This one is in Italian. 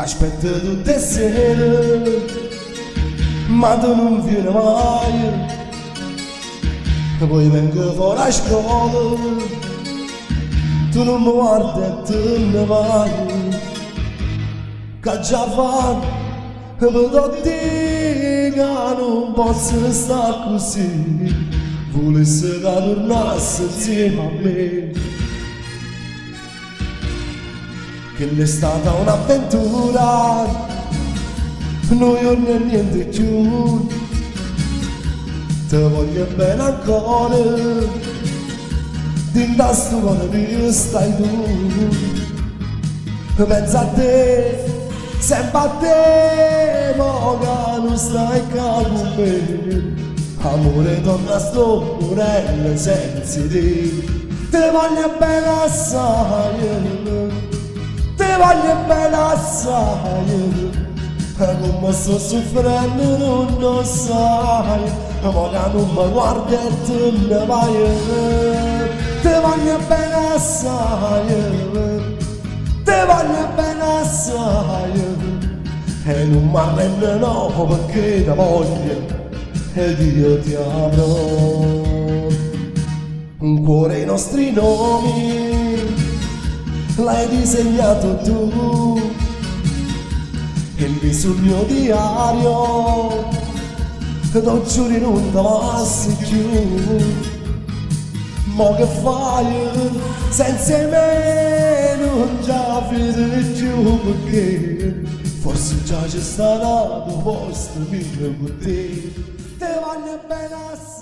aspetto tutte sere, ma tu non vieni mai. Poi vengo fuori a scuola, tu non mi guardi e te ne vai. Che già fa, per te che non posso stare così. Volessi che tornassi insieme a me, che è stata un'avventura, non giorni e niente più. Ti voglio bene ancora, dentro a sto cuore che stai tu. Penso a te, sempre a te, ma che non stai qua con me. Amore, torna a sto morello senza te. Ti voglio bene assai, ti voglio bene assai. Come sto soffrendo non lo sai, ma che non mi guardi e te ne vai. Ti voglio bene assai, ti voglio bene assai. E non mi arrendo no perché ti voglio ed io ti avrò. Un cuore ai nostri nomi l'hai disegnato tu, il viso il mio diario, non giuri non ti passi più. Ma che fai senza me, non già vedi più, perché forse già c'è stato posto mio con te. Te voglio bene assai.